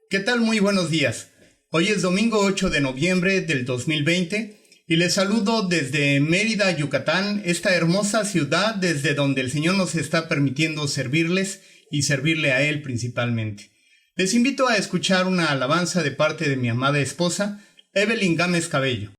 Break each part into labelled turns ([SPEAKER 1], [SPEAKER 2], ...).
[SPEAKER 1] ¿Qué tal? Muy buenos días. Hoy es domingo 8 de noviembre del 2020 y les saludo desde Mérida, Yucatán, esta hermosa ciudad desde donde el Señor nos está permitiendo servirles y servirle a Él principalmente. Les invito a escuchar una alabanza de parte de mi amada esposa, Evelyn Gámez Cabello.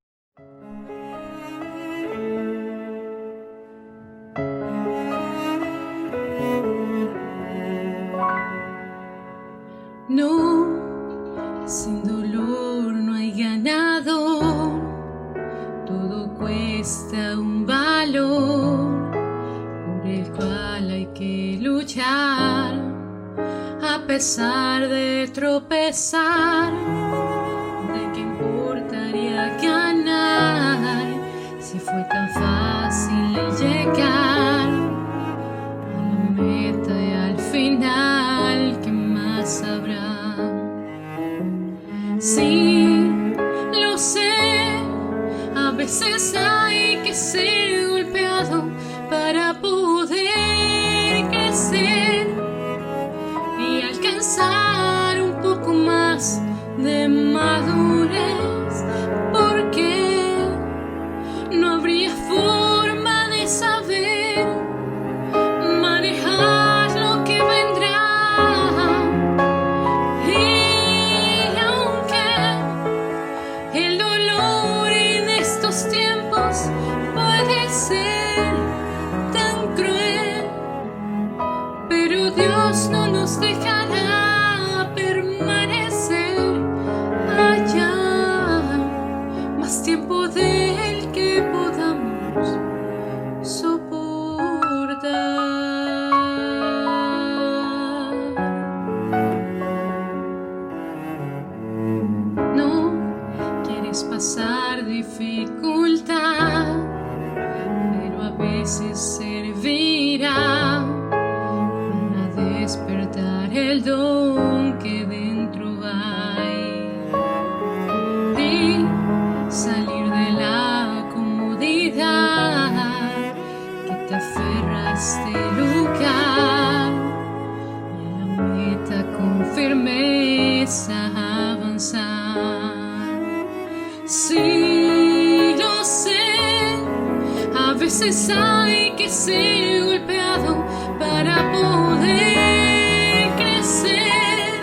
[SPEAKER 2] No, sin dolor no hay ganado, todo cuesta un valor por el cual hay que luchar, a pesar de tropezar. ¿De qué importaría ganar si fue tan fácil el llegar a la meta y al final? ¿Qué más habrá? Sí, lo sé, a veces hay que ser golpeado para poder crecer y alcanzar un poco más de madurez, porque no habría forma de saber manejar lo que vendrá. Y aunque el dolor en estos tiempos puede ser tan cruel, pero Dios no nos dejará permanecer allá más tiempo del que podamos soportar. No quieres pasar dificultad, pero a veces servirá para despertar el don que dentro hay y salir de la comodidad que te aferra a este lugar y a la meta con firmeza avanzar. Sí, lo sé, a veces hay que ser golpeado para poder crecer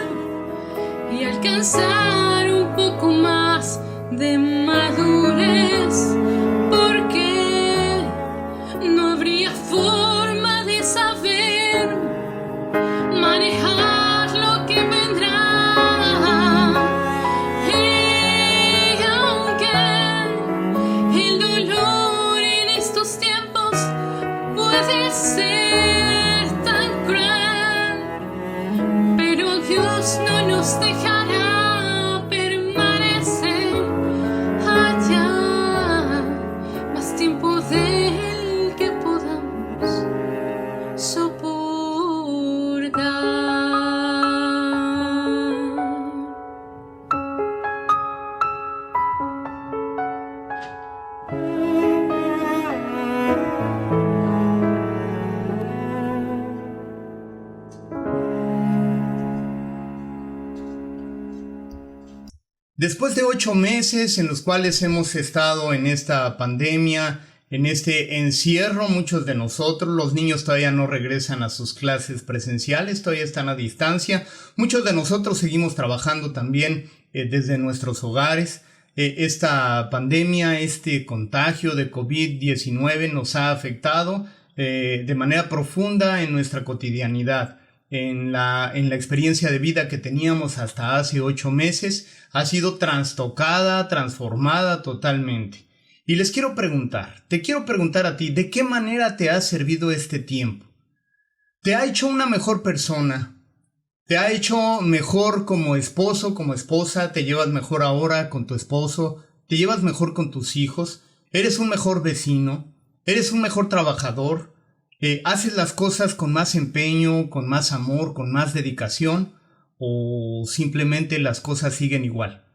[SPEAKER 2] y alcanzar un poco más de madurez, porque no habría forma de saber manejar lo que vendrá. Y aunque el dolor en estos tiempos puede ser tan cruel, pero Dios no nos dejará permanecer allá más tiempo del que podamos soportar.
[SPEAKER 1] Después de 8 meses en los cuales hemos estado en esta pandemia, en este encierro, muchos de nosotros, los niños todavía no regresan a sus clases presenciales, todavía están a distancia. Muchos de nosotros seguimos trabajando también desde nuestros hogares. Esta pandemia, este contagio de COVID-19 nos ha afectado de manera profunda en nuestra cotidianidad. En la experiencia de vida que teníamos hasta hace 8 meses, ha sido trastocada, transformada totalmente. Y les quiero preguntar, te quiero preguntar a ti, ¿de qué manera te ha servido este tiempo? ¿Te ha hecho una mejor persona? ¿Te ha hecho mejor como esposo, como esposa? ¿Te llevas mejor ahora con tu esposo? ¿Te llevas mejor con tus hijos? ¿Eres un mejor vecino? ¿Eres un mejor trabajador? ¿Haces las cosas con más empeño, con más amor, con más dedicación? ¿O simplemente las cosas siguen igual?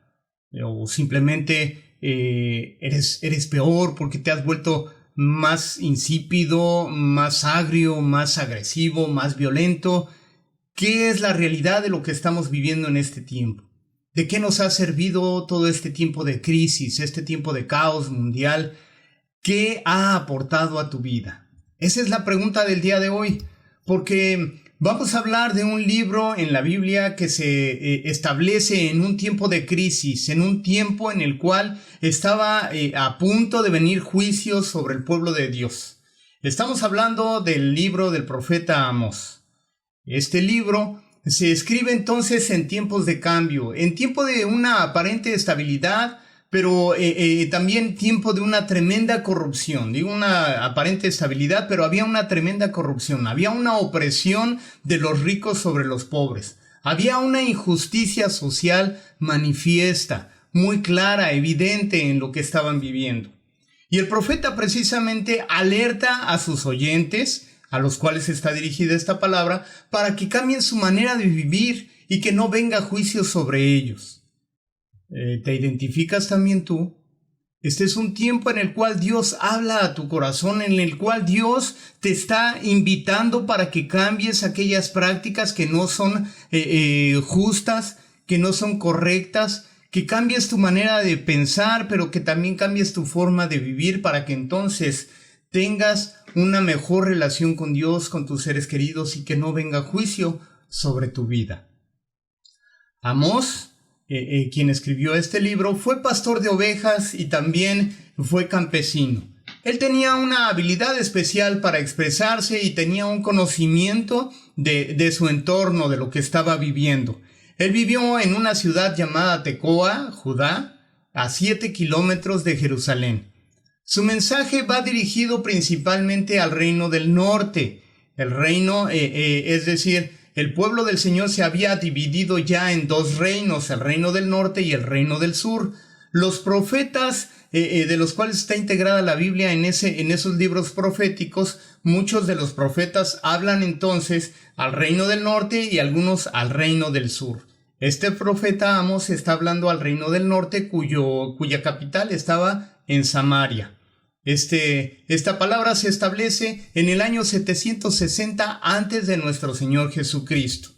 [SPEAKER 1] o simplemente eres peor porque te has vuelto más insípido, más agrio, más agresivo, más violento. ¿Qué es la realidad de lo que estamos viviendo en este tiempo? ¿De qué nos ha servido todo este tiempo de crisis, este tiempo de caos mundial? ¿Qué ha aportado a tu vida? Esa es la pregunta del día de hoy, porque vamos a hablar de un libro en la Biblia que se establece en un tiempo de crisis, en un tiempo en el cual estaba a punto de venir juicios sobre el pueblo de Dios. Estamos hablando del libro del profeta Amós. Este libro se escribe entonces en tiempos de cambio, en tiempo de una aparente estabilidad, pero también tiempo de una tremenda corrupción. Digo una aparente estabilidad, pero había una tremenda corrupción. Había una opresión de los ricos sobre los pobres. Había una injusticia social manifiesta, muy clara, evidente en lo que estaban viviendo. Y el profeta precisamente alerta a sus oyentes, a los cuales está dirigida esta palabra, para que cambien su manera de vivir y que no venga juicio sobre ellos. ¿Te identificas también tú? Este es un tiempo en el cual Dios habla a tu corazón, en el cual Dios te está invitando para que cambies aquellas prácticas que no son justas, que no son correctas, que cambies tu manera de pensar, pero que también cambies tu forma de vivir para que entonces tengas una mejor relación con Dios, con tus seres queridos y que no venga juicio sobre tu vida. Amós, quien escribió este libro, fue pastor de ovejas y también fue campesino. Él tenía una habilidad especial para expresarse y tenía un conocimiento de su entorno, de lo que estaba viviendo. Él vivió en una ciudad llamada Tecoa, Judá, a 7 kilómetros de Jerusalén. Su mensaje va dirigido principalmente al reino del norte. El reino, es decir, el pueblo del Señor se había dividido ya en dos reinos, el reino del norte y el reino del sur. Los profetas de los cuales está integrada la Biblia en esos libros proféticos, muchos de los profetas hablan entonces al reino del norte y algunos al reino del sur. Este profeta Amós está hablando al reino del norte cuya capital estaba en Samaria. Esta palabra se establece en el año 760 antes de nuestro Señor Jesucristo.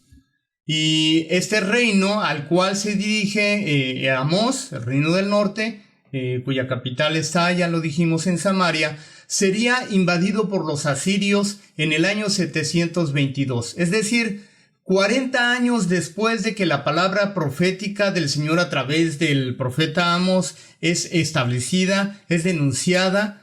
[SPEAKER 1] Y este reino al cual se dirige Amós, el reino del norte, cuya capital está, ya lo dijimos, en Samaria, sería invadido por los asirios en el año 722. Es decir, 40 años después de que la palabra profética del Señor a través del profeta Amós es establecida, es denunciada,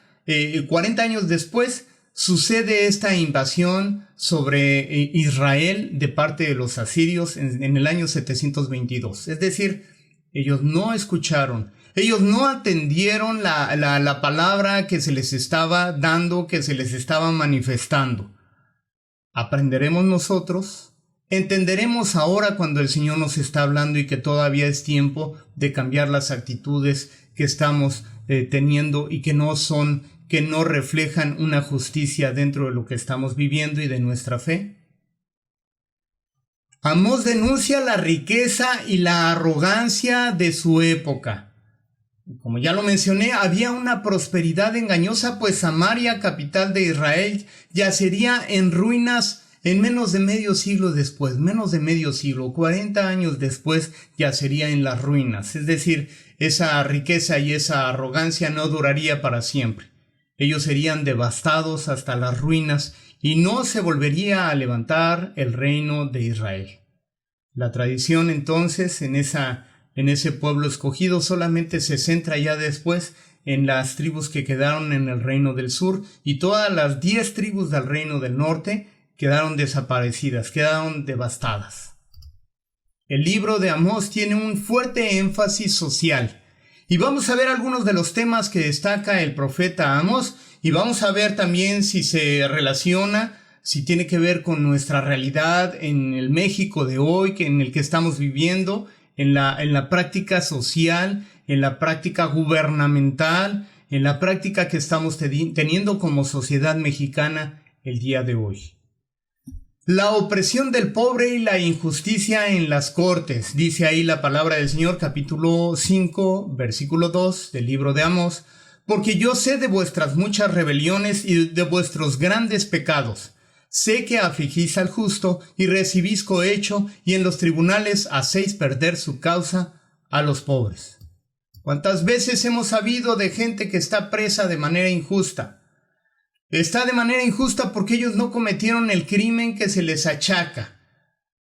[SPEAKER 1] 40 años después sucede esta invasión sobre Israel de parte de los asirios en el año 722. Es decir, ellos no escucharon, ellos no atendieron la palabra que se les estaba dando, que se les estaba manifestando. ¿Aprenderemos nosotros? ¿Entenderemos ahora cuando el Señor nos está hablando y que todavía es tiempo de cambiar las actitudes que estamos teniendo y que no reflejan una justicia dentro de lo que estamos viviendo y de nuestra fe? Amós denuncia la riqueza y la arrogancia de su época. Como ya lo mencioné, había una prosperidad engañosa, pues Samaria, capital de Israel, yacería en ruinas en menos de medio siglo después, 40 años después, yacería en las ruinas. Es decir, esa riqueza y esa arrogancia no duraría para siempre. Ellos serían devastados hasta las ruinas y no se volvería a levantar el reino de Israel. La tradición entonces en ese pueblo escogido solamente se centra ya después en las tribus que quedaron en el reino del sur, y todas las 10 tribus del reino del norte quedaron desaparecidas, quedaron devastadas. El libro de Amós tiene un fuerte énfasis social. Y vamos a ver algunos de los temas que destaca el profeta Amós, y vamos a ver también si se relaciona, si tiene que ver con nuestra realidad en el México de hoy, en el que estamos viviendo, en la práctica social, en la práctica gubernamental, en la práctica que estamos teniendo como sociedad mexicana el día de hoy. La opresión del pobre y la injusticia en las cortes. Dice ahí la palabra del Señor, capítulo 5, versículo 2 del libro de Amós. Porque yo sé de vuestras muchas rebeliones y de vuestros grandes pecados. Sé que afligís al justo y recibís cohecho y en los tribunales hacéis perder su causa a los pobres. ¿Cuántas veces hemos sabido de gente que está presa de manera injusta? Está de manera injusta porque ellos no cometieron el crimen que se les achaca.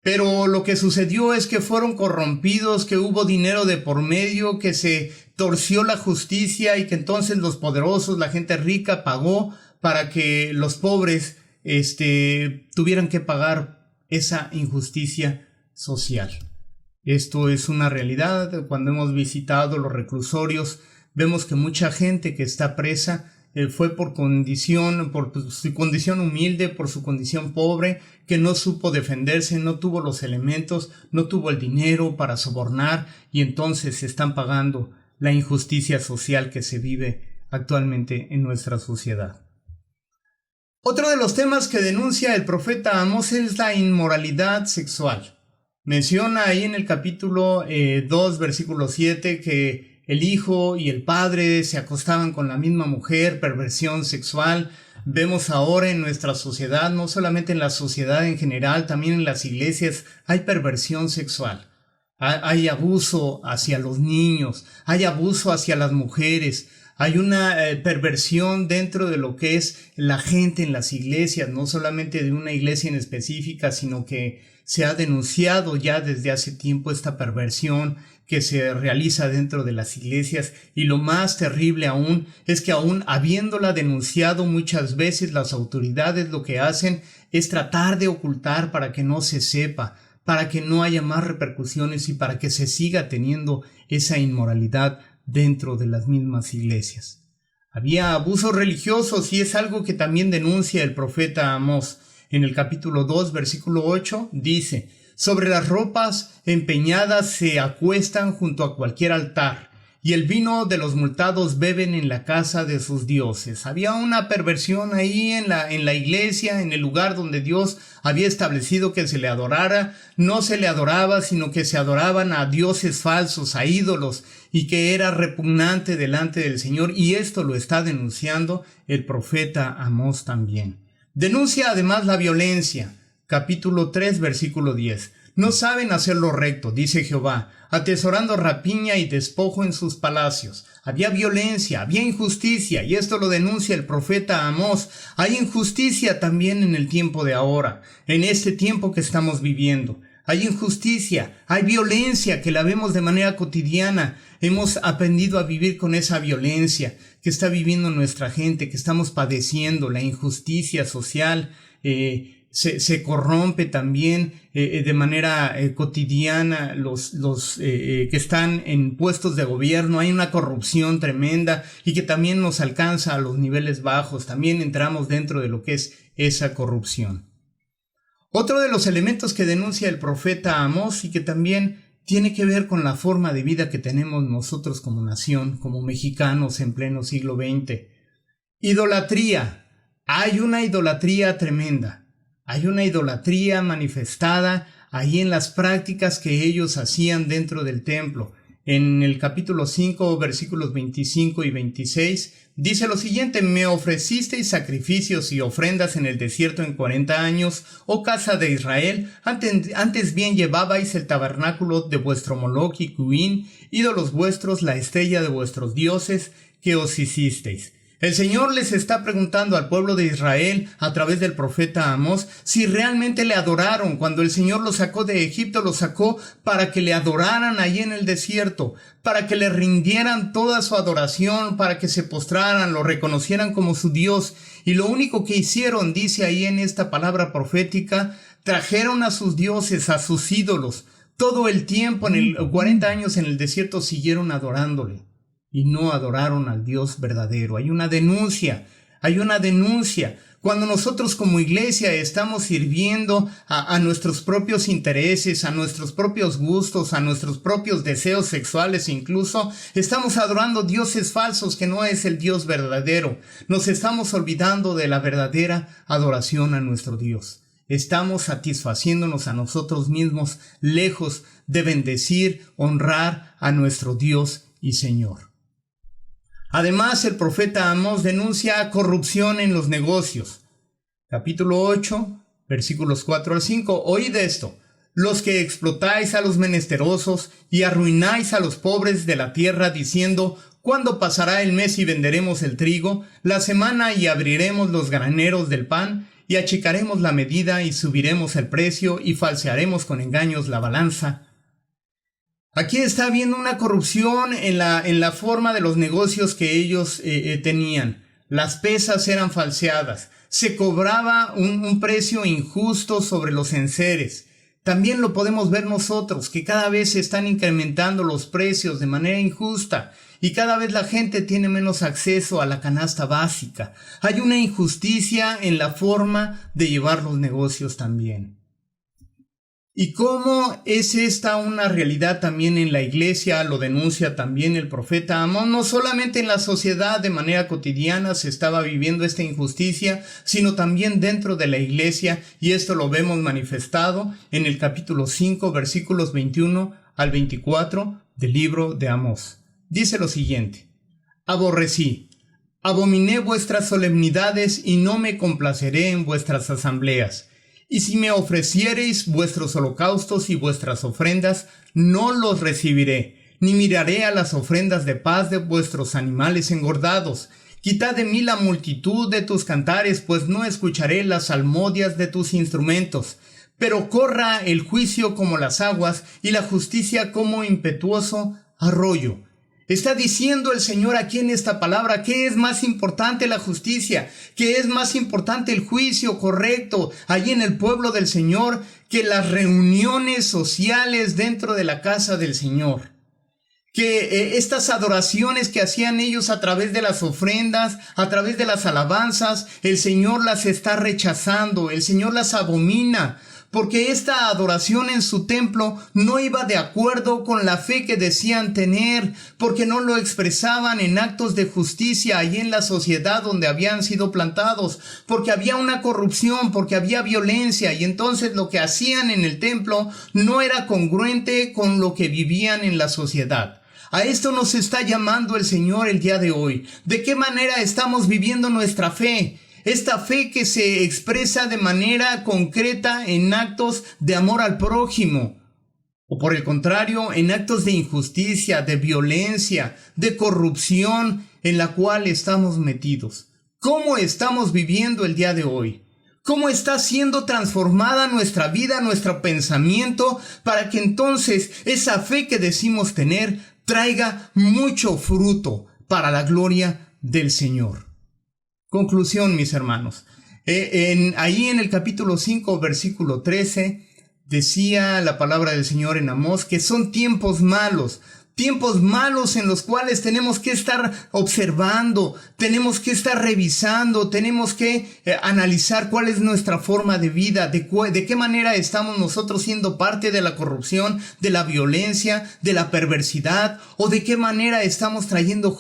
[SPEAKER 1] Pero lo que sucedió es que fueron corrompidos, que hubo dinero de por medio, que se torció la justicia y que entonces los poderosos, la gente rica, pagó para que los pobres tuvieran que pagar esa injusticia social. Esto es una realidad. Cuando hemos visitado los reclusorios, vemos que mucha gente que está presa fue por su condición humilde, por su condición pobre, que no supo defenderse, no tuvo los elementos, no tuvo el dinero para sobornar y entonces se están pagando la injusticia social que se vive actualmente en nuestra sociedad. Otro de los temas que denuncia el profeta Amós es la inmoralidad sexual. Menciona ahí en el capítulo 2, versículo 7, que el hijo y el padre se acostaban con la misma mujer, perversión sexual. Vemos ahora en nuestra sociedad, no solamente en la sociedad en general, también en las iglesias, hay perversión sexual. Hay abuso hacia los niños, hay abuso hacia las mujeres, hay una perversión dentro de lo que es la gente en las iglesias, no solamente de una iglesia en específica, sino que se ha denunciado ya desde hace tiempo esta perversión que se realiza dentro de las iglesias, y lo más terrible aún es que aún habiéndola denunciado muchas veces, las autoridades lo que hacen es tratar de ocultar para que no se sepa, para que no haya más repercusiones y para que se siga teniendo esa inmoralidad dentro de las mismas iglesias. Había abusos religiosos y es algo que también denuncia el profeta Amós. En el capítulo 2, versículo 8, dice: sobre las ropas empeñadas se acuestan junto a cualquier altar, y el vino de los multados beben en la casa de sus dioses. Había una perversión ahí en la iglesia, en el lugar donde Dios había establecido que se le adorara. No se le adoraba, sino que se adoraban a dioses falsos, a ídolos, y que era repugnante delante del Señor, y esto lo está denunciando el profeta Amós también. Denuncia además la violencia. Capítulo 3, versículo 10. No saben hacer lo recto, dice Jehová, atesorando rapiña y despojo en sus palacios. Había violencia, había injusticia, y esto lo denuncia el profeta Amós. Hay injusticia también en el tiempo de ahora, en este tiempo que estamos viviendo. Hay injusticia, hay violencia que la vemos de manera cotidiana. Hemos aprendido a vivir con esa violencia que está viviendo nuestra gente, que estamos padeciendo, la injusticia social. Se corrompe también de manera cotidiana los que están en puestos de gobierno. Hay una corrupción tremenda y que también nos alcanza a los niveles bajos. También entramos dentro de lo que es esa corrupción. Otro de los elementos que denuncia el profeta Amós y que también tiene que ver con la forma de vida que tenemos nosotros como nación, como mexicanos en pleno siglo XX. Idolatría. Hay una idolatría tremenda. Hay una idolatría manifestada ahí en las prácticas que ellos hacían dentro del templo. En el capítulo 5, versículos 25 y 26, dice lo siguiente: me ofrecisteis sacrificios y ofrendas en el desierto en 40 años, oh casa de Israel, antes bien llevabais el tabernáculo de vuestro Moloch y Cuín, ídolos vuestros, la estrella de vuestros dioses, que os hicisteis. El Señor les está preguntando al pueblo de Israel a través del profeta Amós si realmente le adoraron. Cuando el Señor los sacó de Egipto, los sacó para que le adoraran ahí en el desierto, para que le rindieran toda su adoración, para que se postraran, lo reconocieran como su Dios. Y lo único que hicieron, dice ahí en esta palabra profética, trajeron a sus dioses, a sus ídolos. Todo el tiempo, 40 años en el desierto, siguieron adorándole. Y no adoraron al Dios verdadero. Hay una denuncia. Cuando nosotros como iglesia estamos sirviendo a nuestros propios intereses, a nuestros propios gustos, a nuestros propios deseos sexuales incluso, estamos adorando dioses falsos que no es el Dios verdadero. Nos estamos olvidando de la verdadera adoración a nuestro Dios. estamos satisfaciéndonos a nosotros mismos, lejos de bendecir, honrar a nuestro Dios y Señor. Además, el profeta Amós denuncia corrupción en los negocios. Capítulo 8, versículos 4 al 5. Oíd esto: los que explotáis a los menesterosos y arruináis a los pobres de la tierra, diciendo: ¿cuándo pasará el mes y venderemos el trigo, la semana y abriremos los graneros del pan, y achicaremos la medida y subiremos el precio y falsearemos con engaños la balanza? Aquí está habiendo una corrupción en la forma de los negocios que ellos tenían. Las pesas eran falseadas. Se cobraba un precio injusto sobre los enseres. También lo podemos ver nosotros, que cada vez se están incrementando los precios de manera injusta y cada vez la gente tiene menos acceso a la canasta básica. Hay una injusticia en la forma de llevar los negocios también. ¿Y cómo es esta una realidad también en la iglesia? Lo denuncia también el profeta Amós. No solamente en la sociedad de manera cotidiana se estaba viviendo esta injusticia, sino también dentro de la iglesia, y esto lo vemos manifestado en el capítulo 5, versículos 21 al 24 del libro de Amós. Dice lo siguiente: aborrecí, abominé vuestras solemnidades y no me complaceré en vuestras asambleas. Y si me ofreciereis vuestros holocaustos y vuestras ofrendas, no los recibiré, ni miraré a las ofrendas de paz de vuestros animales engordados. Quitad de mí la multitud de tus cantares, pues no escucharé las salmodias de tus instrumentos. Pero corra el juicio como las aguas, y la justicia como impetuoso arroyo. Está diciendo el Señor aquí en esta palabra que es más importante la justicia, que es más importante el juicio correcto allí en el pueblo del Señor que las reuniones sociales dentro de la casa del Señor. Que estas adoraciones que hacían ellos a través de las ofrendas, a través de las alabanzas, el Señor las está rechazando, el Señor las abomina. Porque esta adoración en su templo no iba de acuerdo con la fe que decían tener, porque no lo expresaban en actos de justicia allí en la sociedad donde habían sido plantados, porque había una corrupción, porque había violencia, y entonces lo que hacían en el templo no era congruente con lo que vivían en la sociedad. A esto nos está llamando el Señor el día de hoy. ¿De qué manera estamos viviendo nuestra fe? Esta fe que se expresa de manera concreta en actos de amor al prójimo, o por el contrario, en actos de injusticia, de violencia, de corrupción en la cual estamos metidos. ¿Cómo estamos viviendo el día de hoy? ¿Cómo está siendo transformada nuestra vida, nuestro pensamiento, para que entonces esa fe que decimos tener traiga mucho fruto para la gloria del Señor? Conclusión, mis hermanos. Ahí en el capítulo 5, versículo 13, decía la palabra del Señor en Amós que son tiempos malos en los cuales tenemos que estar observando, tenemos que estar revisando, tenemos que analizar cuál es nuestra forma de vida, de qué manera estamos nosotros siendo parte de la corrupción, de la violencia, de la perversidad, o de qué manera estamos trayendo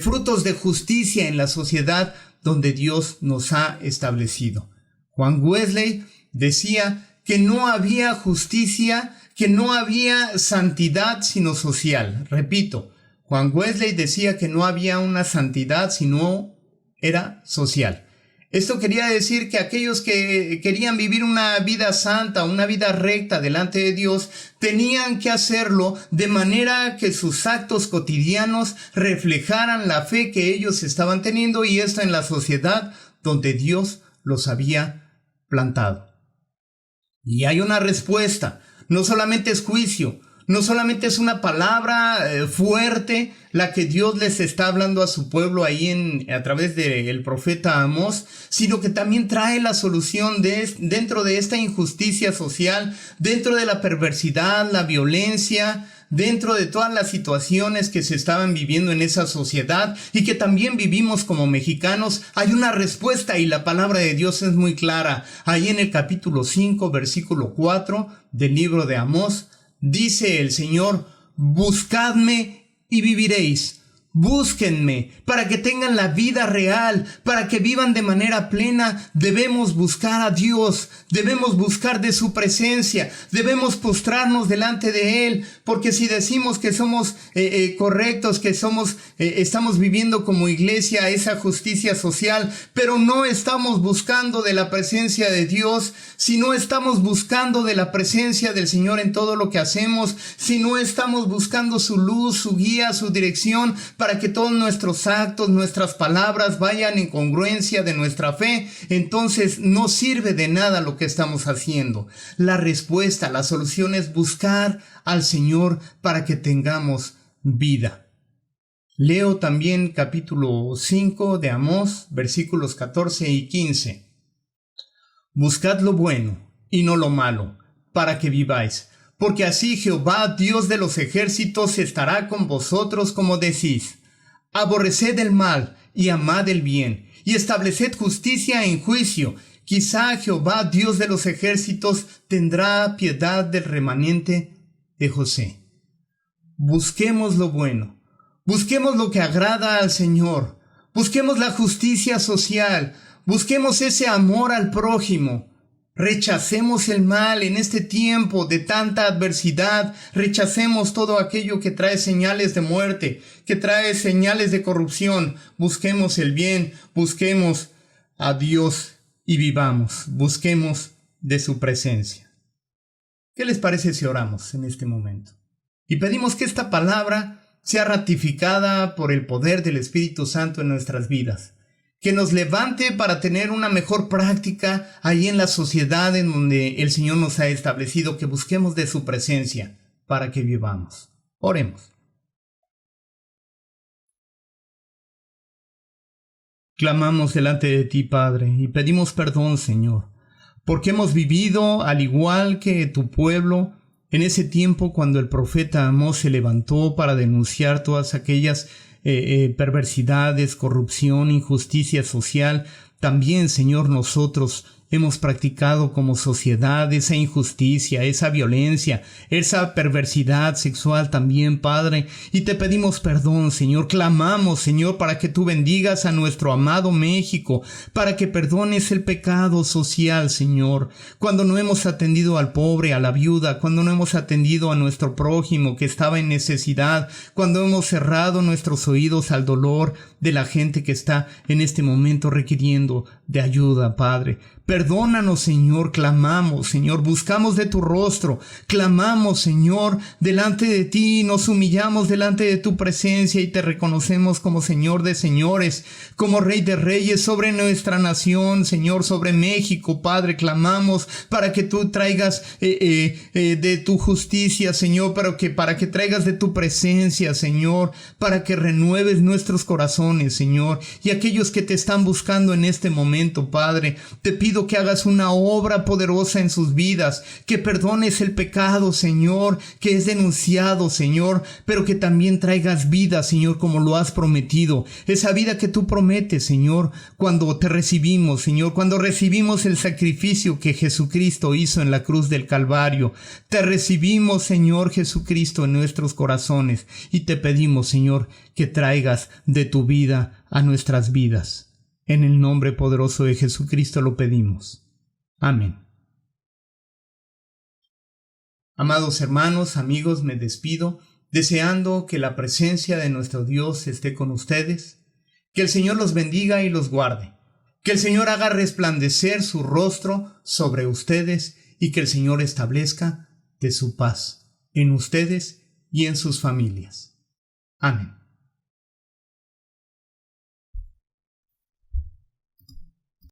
[SPEAKER 1] frutos de justicia en la sociedad donde Dios nos ha establecido. Juan Wesley decía que no había justicia, que no había santidad sino social. Repito, Juan Wesley decía que no había una santidad sino era social. Esto quería decir que aquellos que querían vivir una vida santa, una vida recta delante de Dios, tenían que hacerlo de manera que sus actos cotidianos reflejaran la fe que ellos estaban teniendo, y esto en la sociedad donde Dios los había plantado. Y hay una respuesta. No solamente es juicio, no solamente es una palabra fuerte la que Dios les está hablando a su pueblo ahí a través del profeta Amós, sino que también trae la solución dentro de esta injusticia social, dentro de la perversidad, la violencia, dentro de todas las situaciones que se estaban viviendo en esa sociedad y que también vivimos como mexicanos. Hay una respuesta y la palabra de Dios es muy clara. Ahí en el capítulo 5, versículo 4 del libro de Amós, dice el Señor: buscadme y viviréis, Búsquenme para que tengan la vida real, para que vivan de manera plena. Debemos buscar a Dios, debemos buscar de su presencia, debemos postrarnos delante de Él, porque si decimos que somos correctos, que estamos viviendo como iglesia esa justicia social, pero no estamos buscando de la presencia de Dios, si no estamos buscando de la presencia del Señor en todo lo que hacemos, si no estamos buscando su luz, su guía, su dirección, para que todos nuestros actos, nuestras palabras vayan en congruencia de nuestra fe, entonces no sirve de nada lo que estamos haciendo. La respuesta, la solución es buscar al Señor para que tengamos vida. Leo también capítulo 5 de Amós, versículos 14 y 15. Buscad lo bueno y no lo malo, para que viváis, porque así Jehová, Dios de los ejércitos, estará con vosotros como decís. Aborreced el mal y amad el bien, y estableced justicia en juicio. Quizá Jehová, Dios de los ejércitos, tendrá piedad del remanente de José. Busquemos lo bueno, busquemos lo que agrada al Señor, busquemos la justicia social, busquemos ese amor al prójimo. Rechacemos el mal en este tiempo de tanta adversidad. Rechacemos todo aquello que trae señales de muerte, que trae señales de corrupción. Busquemos el bien, busquemos a Dios y vivamos. Busquemos de su presencia. ¿Qué les parece si oramos en este momento? Y pedimos que esta palabra sea ratificada por el poder del Espíritu Santo en nuestras vidas. Que nos levante para tener una mejor práctica ahí en la sociedad en donde el Señor nos ha establecido, que busquemos de su presencia para que vivamos. Oremos. Clamamos delante de ti, Padre, y pedimos perdón, Señor, porque hemos vivido al igual que tu pueblo en ese tiempo cuando el profeta Amós se levantó para denunciar todas aquellas perversidades, corrupción, injusticia social. También, Señor, nosotros hemos practicado como sociedad esa injusticia, esa violencia, esa perversidad sexual también, Padre, y te pedimos perdón, Señor. Clamamos, Señor, para que tú bendigas a nuestro amado México, para que perdones el pecado social, Señor, cuando no hemos atendido al pobre, a la viuda, cuando no hemos atendido a nuestro prójimo que estaba en necesidad, cuando hemos cerrado nuestros oídos al dolor de la gente que está en este momento requiriendo de ayuda, Padre. Perdónanos, Señor, clamamos, Señor, buscamos de tu rostro, clamamos, Señor, delante de ti, nos humillamos delante de tu presencia y te reconocemos como Señor de señores, como Rey de reyes sobre nuestra nación, Señor, sobre México, Padre. Clamamos para que tú traigas de tu justicia, Señor, pero para que traigas de tu presencia, Señor, para que renueves nuestros corazones, Señor, y aquellos que te están buscando en este momento, Padre, te pido que hagas una obra poderosa en sus vidas, que perdones el pecado, Señor, que es denunciado, Señor, pero que también traigas vida, Señor, como lo has prometido, esa vida que tú prometes, Señor, cuando te recibimos, Señor, cuando recibimos el sacrificio que Jesucristo hizo en la cruz del Calvario. Te recibimos, Señor Jesucristo, en nuestros corazones y te pedimos, Señor, que traigas de tu vida a nuestras vidas. En el nombre poderoso de Jesucristo lo pedimos. Amén. Amados hermanos, amigos, me despido, deseando que la presencia de nuestro Dios esté con ustedes, que el Señor los bendiga y los guarde, que el Señor haga resplandecer su rostro sobre ustedes y que el Señor establezca de su paz en ustedes y en sus familias. Amén.